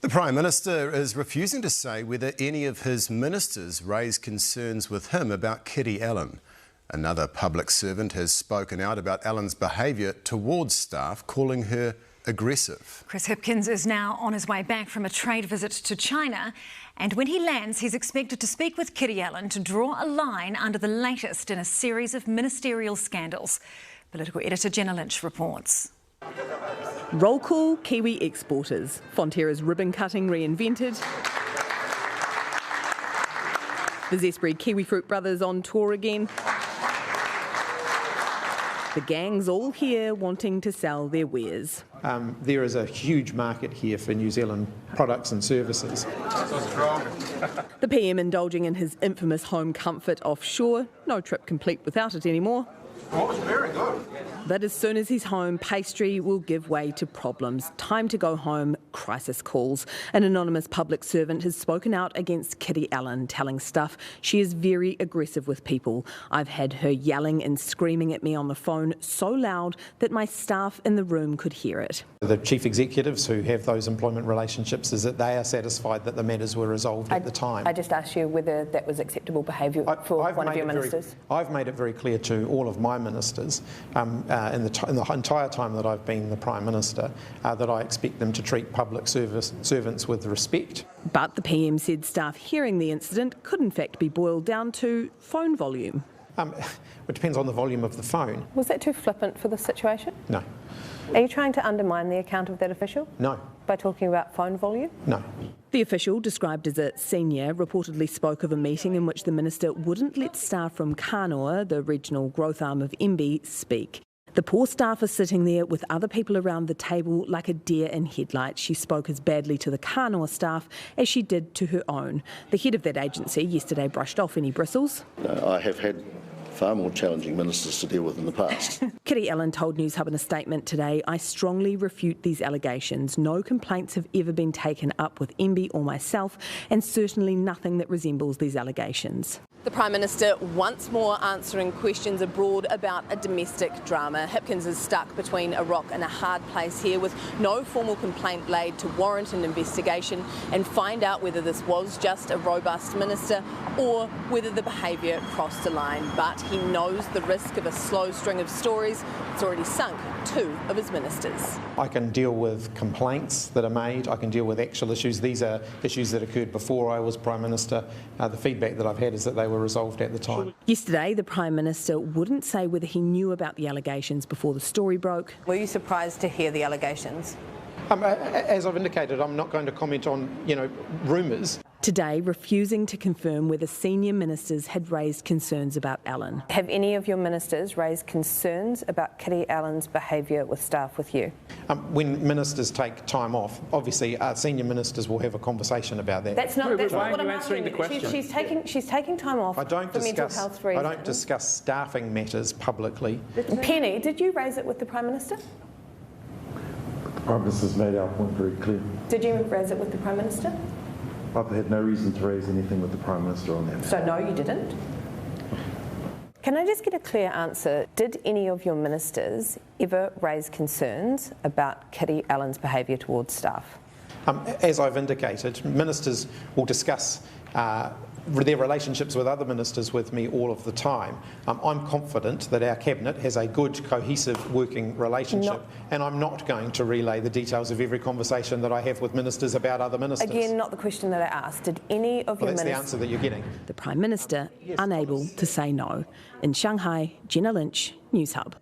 The Prime Minister is refusing to say whether any of his ministers raised concerns with him about Kiri Allan. Another public servant has spoken out about Allan's behaviour towards staff, calling her aggressive. Chris Hipkins is now on his way back from a trade visit to China, and when he lands, he's expected to speak with Kiri Allan to draw a line under the latest in a series of ministerial scandals. Political editor Jenna Lynch reports. Roll call Kiwi exporters. Fonterra's ribbon cutting reinvented. The Zespri Kiwi Fruit Brothers on tour again. The gang's all here wanting to sell their wares. There is a huge market here for New Zealand products and services. The PM indulging in his infamous home comfort offshore. No trip complete without it anymore. Oh, it's very good. But as soon as he's home, pastry will give way to problems. Time to go home, crisis calls. An anonymous public servant has spoken out against Kiri Allan, telling Stuff she is very aggressive with people. I've had her yelling and screaming at me on the phone so loud that my staff in the room could hear it. The chief executives who have those employment relationships is that they are satisfied that the matters were resolved at the time. I just asked you whether that was acceptable behaviour for one of your ministers. I've made it very clear to all of my ministers in the entire time that I've been the Prime Minister that I expect them to treat public servants with respect. But the PM said staff hearing the incident could in fact be boiled down to phone volume. It depends on the volume of the phone. Was that too flippant for the situation? No. Are you trying to undermine the account of that official? No. By talking about phone volume? No. The official, described as a senior, reportedly spoke of a meeting in which the minister wouldn't let staff from Kanoa, the regional growth arm of MB, speak. The poor staff are sitting there with other people around the table like a deer in headlights. She spoke as badly to the Kanoa staff as she did to her own. The head of that agency yesterday brushed off any bristles. I have had far more challenging ministers to deal with in the past. Kiri Allan told Newshub in a statement today, I strongly refute these allegations. No complaints have ever been taken up with MB or myself, and certainly nothing that resembles these allegations. The Prime Minister once more answering questions abroad about a domestic drama. Hipkins is stuck between a rock and a hard place here with no formal complaint laid to warrant an investigation and find out whether this was just a robust minister or whether the behaviour crossed a line. But he knows the risk of a slow string of stories. It's already sunk 2 of his ministers. I can deal with complaints that are made. I can deal with actual issues. These are issues that occurred before I was Prime Minister. The feedback that I've had is that they were resolved at the time. Yesterday, the Prime Minister wouldn't say whether he knew about the allegations before the story broke. Were you surprised to hear the allegations? As I've indicated, I'm not going to comment on, rumours. Today, refusing to confirm whether senior ministers had raised concerns about Allan. Have any of your ministers raised concerns about Kiri Allan's behaviour with staff with you? When ministers take time off, obviously senior ministers will have a conversation about that. That's not what I'm answering the question? She's taking time off for mental health reasons. I don't discuss staffing matters publicly. Penny, did you raise it with the Prime Minister? The Prime Minister's made our point very clear. Did you raise it with the Prime Minister? I've had no reason to raise anything with the Prime Minister on that matter. So no, you didn't? Can I just get a clear answer? Did any of your ministers ever raise concerns about Kiri Allan's behaviour towards staff? As I've indicated, ministers will discuss their relationships with other ministers with me all of the time. I'm confident that our Cabinet has a good, cohesive working relationship, and I'm not going to relay the details of every conversation that I have with ministers about other ministers. Again, not the question that I asked. Did any of your ministers... That's the answer that you're getting. The Prime Minister unable to say no. In Shanghai, Jenna Lynch, Newshub.